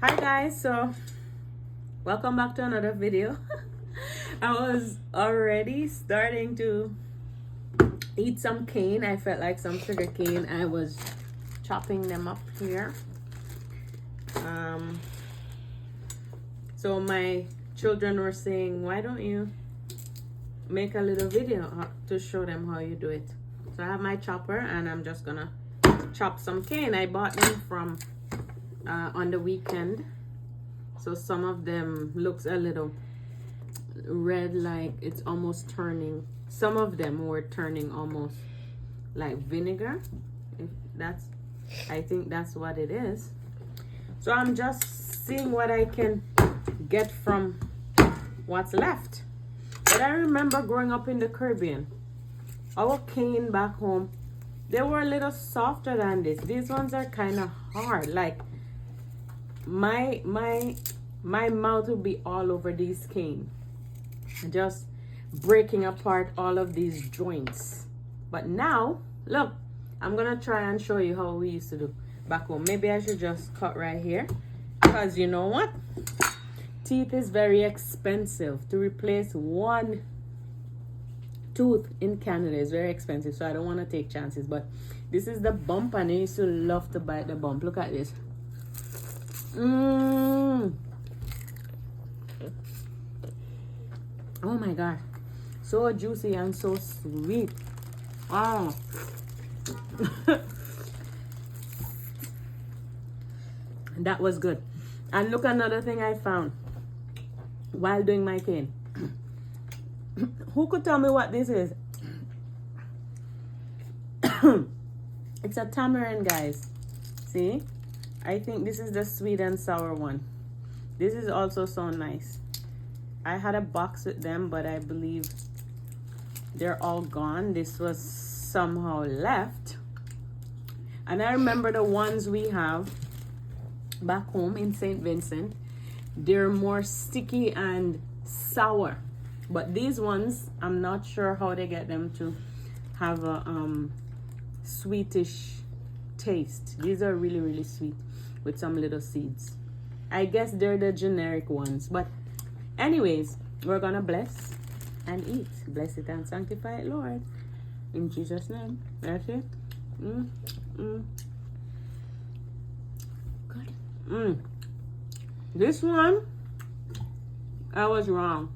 Hi guys, so welcome back to another video. I was already starting to eat some cane. I felt like some sugar cane. I was chopping them up here. So my children were saying, why don't you make a little video to show them how you do it? So I have my chopper and I'm just gonna chop some cane. I bought them from on the weekend, so some of them looks a little red, like it's almost turning. Some of them were turning almost like vinegar, if that's, I think that's what it is. So I'm just seeing what I can get from what's left. But I remember growing up in the Caribbean, our cane back home, they were a little softer than this. These ones are kind of hard. Like my mouth would be all over these cane, just breaking apart all of these joints. But now look, I'm gonna try and show you how we used to do back home. Maybe I should just cut right here, because you know what, teeth is very expensive. To replace one tooth in Canada is very expensive, so I don't want to take chances. But this is the bump, and I used to love to bite the bump. Look at this. Oh my god, so juicy and so sweet. Oh. That was good. And look, another thing I found while doing my cane. Who could tell me what this is? It's a tamarind, guys. See, I think this is the sweet and sour one. This is also so nice. I had a box with them, but I believe they're all gone. This was somehow left. And I remember the ones we have back home in St. Vincent, they're more sticky and sour. But these ones, I'm not sure how they get them to have a sweetish taste. These are really, really sweet with some little seeds. I guess they're the generic ones. But anyways, we're gonna bless and eat. Bless it and sanctify it, Lord. In Jesus' name. That's it. Good. This one, I was wrong.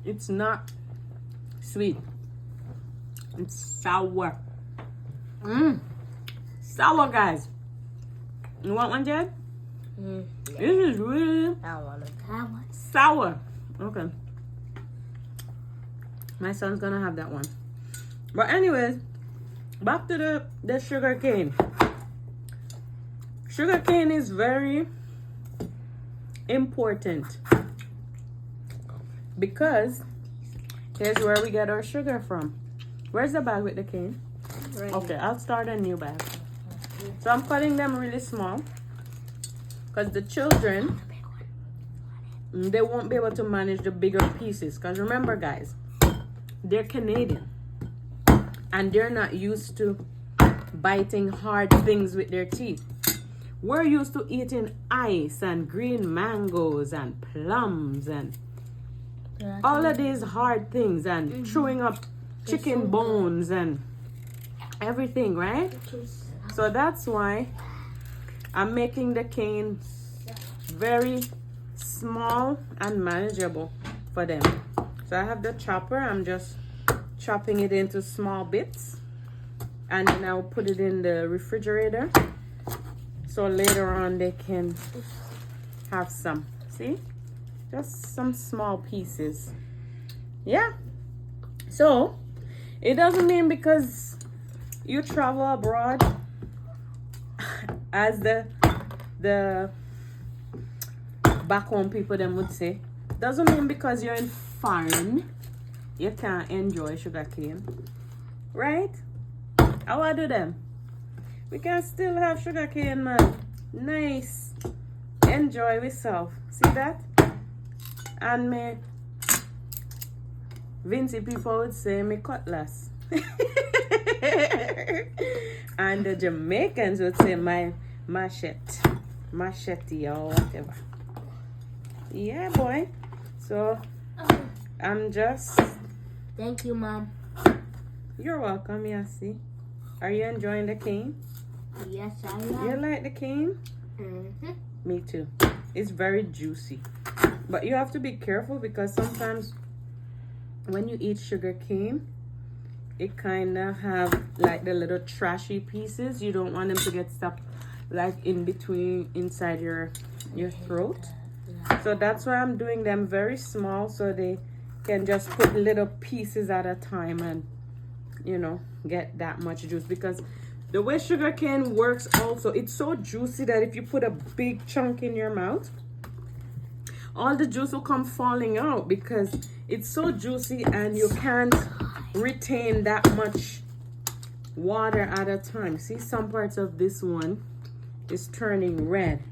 It's not sweet. It's sour. Sour, guys. You want one, Jed? This is really sour. Okay. My son's gonna have that one. But anyways, back to the sugar cane. Sugar cane is very important, because here's where we get our sugar from. Where's the bag with the cane? Right. Okay, I'll start a new bag. So I'm cutting them really small, because the children, they won't be able to manage the bigger pieces. Because remember, guys, they're Canadian and they're not used to biting hard things with their teeth. We're used to eating ice and green mangoes and plums and all of these hard things, and chewing up chicken bones and everything, right? So that's why I'm making the cane very small and manageable for them. So I have the chopper. I'm just chopping it into small bits, and then I'll put it in the refrigerator, so later on they can have some. See, just some small pieces. Yeah. So it doesn't mean because you travel abroad, as the back home people them would say, doesn't mean because you're in foreign you can't enjoy sugar cane, right? How I do them? We can still have sugar cane, man. Nice. Enjoy yourself. See that? And me Vincy people would say me cutlass. And the Jamaicans would say my machete. machete or whatever. Yeah, boy. So I'm just. Thank you, Mom. You're welcome, Yassi. Are you enjoying the cane? Yes, I am. You like the cane? Me too. It's very juicy. But you have to be careful because sometimes when you eat sugar cane, it kind of have like the little trashy pieces. You don't want them to get stuck like in between inside your throat. So that's why I'm doing them very small so they can just put little pieces at a time and, you know, get that much juice. Because the way sugar cane works also, it's so juicy that if you put a big chunk in your mouth, all the juice will come falling out because it's so juicy and you can't retain that much water at a time. See, some parts of this one is turning red.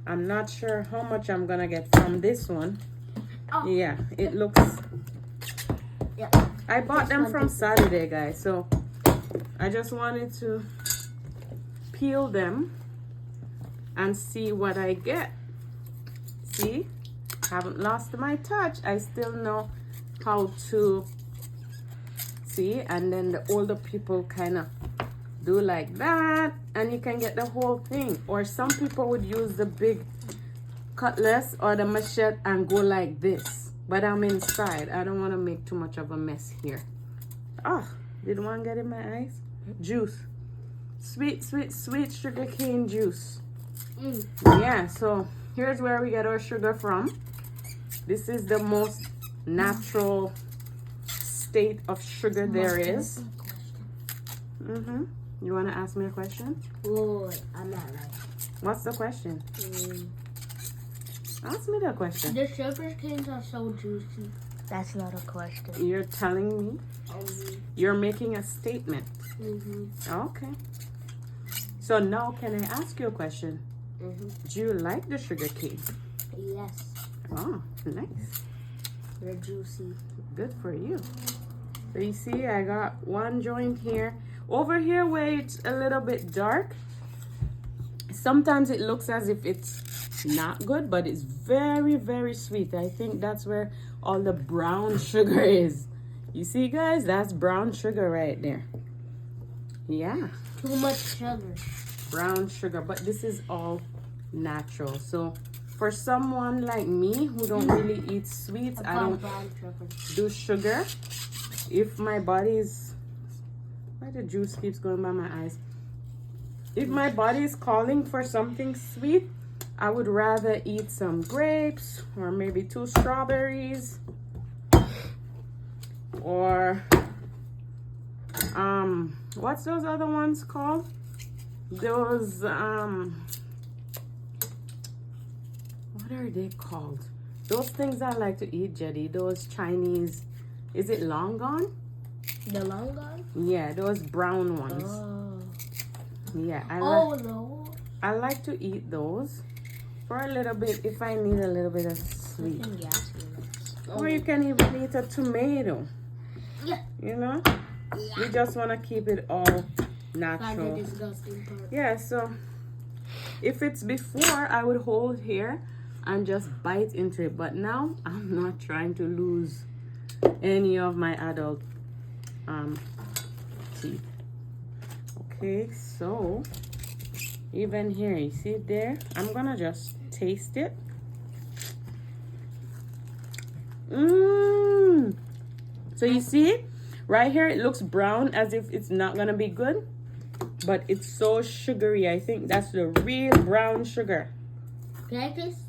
I'm not sure how much I'm gonna get from this one. Yeah, it looks. Yeah. I bought them from Saturday, guys, so I just wanted to peel them and see what I get. See, haven't lost my touch. I still know how to see, and then the older people kind of do like that, and you can get the whole thing. Or some people would use the big cutlass or the machete and go like this, but I'm inside. I don't want to make too much of a mess here. Oh, did one get in my eyes? Juice, sweet sugar cane juice. Yeah, so here's where we get our sugar from. This is the most natural state of sugar there is. You want to ask me a question? Wait, I'm not right. What's the question? Ask me the question. The sugar canes are so juicy. That's not a question. You're telling me? You're making a statement. Okay. So now can I ask you a question? Do you like the sugar cane? Yes. Oh, nice. They're juicy. Good for you. So you see, I got one joint here. Over here where it's a little bit dark, sometimes it looks as if it's not good, but it's very, very sweet. I think that's where all the brown sugar is. You see, guys, that's brown sugar right there. Yeah. Too much sugar. Brown sugar, but this is all natural. So for someone like me who don't really eat sweets, I don't do sugar. If my body is, why the juice keeps going by my eyes? If my body is calling for something sweet, I would rather eat some grapes or maybe 2 strawberries or what's those other ones called? Those what are they called? Those things I like to eat, Jetty. Those Chinese. Is it long gone? The long gone? Yeah, those brown ones. Oh. Yeah, No. I like to eat those for a little bit if I need a little bit of sweet. Or you can even eat a tomato. Yeah. You know? We just want to keep it all natural. Yeah, so if it's before, I would hold here and just bite into it. But now, I'm not trying to lose any of my adult teeth. Okay, so even here, you see it there? I'm gonna just taste it. So you see, right here, it looks brown as if it's not gonna be good, but it's so sugary. I think that's the real brown sugar. Can I taste?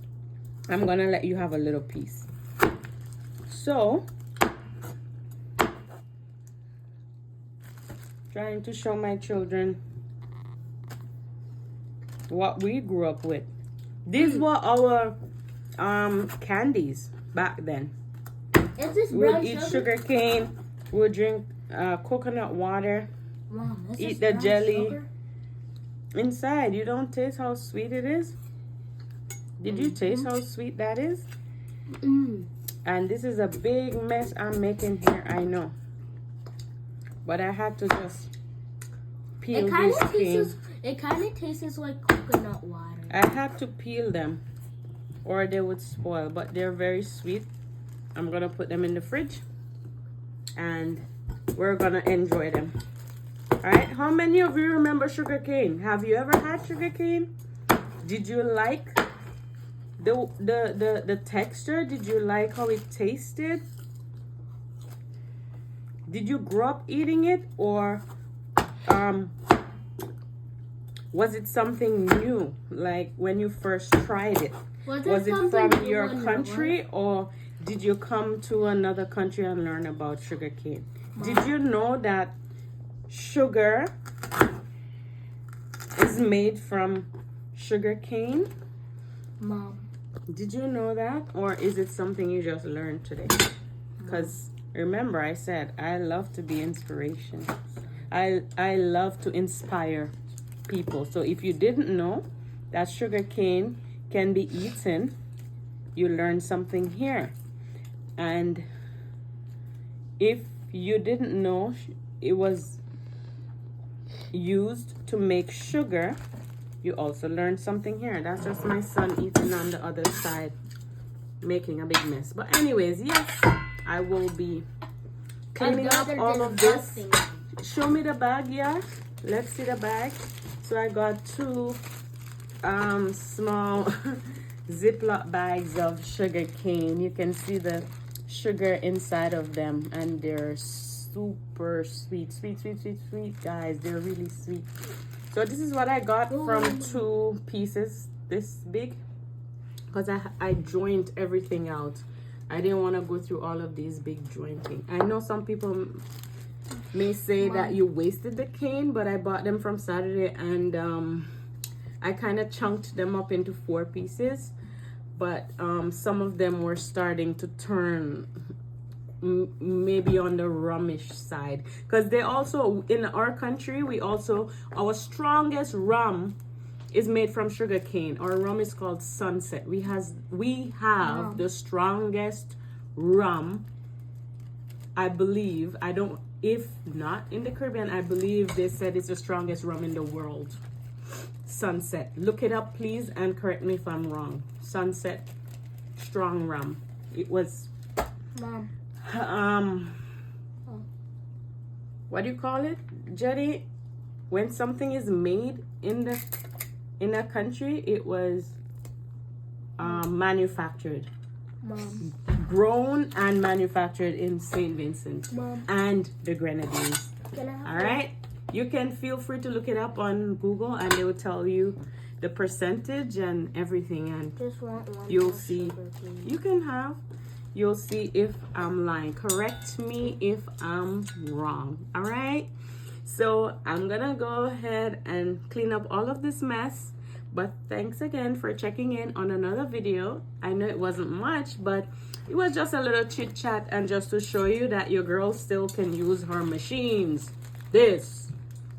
I'm gonna let you have a little piece. So, trying to show my children what we grew up with. These were our candies back then. Is this We would eat sugar cane, we would drink coconut water, Mom, eat the jelly. Sugar? Inside, you don't taste how sweet it is? Did you taste how sweet that is? And this is a big mess I'm making here, I know. But I had to just peel this cane. It kind of tastes like coconut water. I had to peel them or they would spoil, but they're very sweet. I'm gonna put them in the fridge and we're gonna enjoy them. All right, how many of you remember sugar cane? Have you ever had sugar cane? Did you like the texture? Did you like how it tasted? Did you grow up eating it, or was it something new, like when you first tried it? Was it from your country, or did you come to another country and learn about sugar cane? Did you know that sugar is made from sugar cane? Mom. Did you know that, or is it something you just learned today? Because remember, I said I love to be inspiration. I love to inspire people. So if you didn't know that sugar cane can be eaten, you learn something here. And if you didn't know it was used to make sugar, you also learned something here. That's just my son eating on the other side, making a big mess. But anyways, yes, I will be cleaning up all of this. Show me the bag. Yeah, let's see the bag. So I got 2 small Ziploc bags of sugar cane. You can see the sugar inside of them, and they're super sweet, guys. They're really sweet. So this is what I got from 2 pieces this big, because I joined everything out. I didn't want to go through all of these big jointing. I know some people may say that you wasted the cane, but I bought them from Saturday, and I kind of chunked them up into 4 pieces, but some of them were starting to turn maybe on the rummish side, because they also, in our country, we also, our strongest rum is made from sugar cane. Our rum is called Sunset. We have the strongest rum, I believe. If not in the Caribbean, I believe they said it's the strongest rum in the world. Sunset. Look it up, please, and correct me if I'm wrong. Sunset strong rum. It was what do you call it, Jetty? When something is made in a country, it was manufactured. Grown and manufactured in St. Vincent and the Grenadines. All right, you can feel free to look it up on Google, and they will tell you the percentage and everything, and you'll see. You can have. You'll see if I'm lying. Correct me if I'm wrong. All right. So I'm gonna go ahead and clean up all of this mess. But thanks again for checking in on another video. I know it wasn't much, but it was just a little chit chat, and just to show you that your girl still can use her machines. This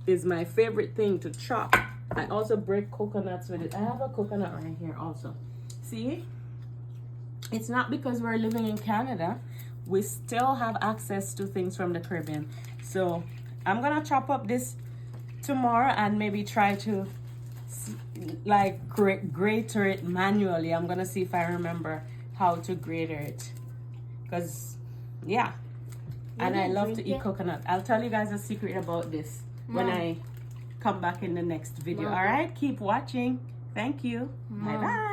is my favorite thing to chop. I also break coconuts with it. I have a coconut right here also. See? It's not because we're living in Canada. We still have access to things from the Caribbean. So I'm gonna chop up this tomorrow and maybe try to like grater it manually. I'm gonna see if I remember how to grater it, because yeah, and I love to eat coconut. I'll tell you guys a secret about this when I come back in the next video. All right, keep watching. Thank you. Bye bye.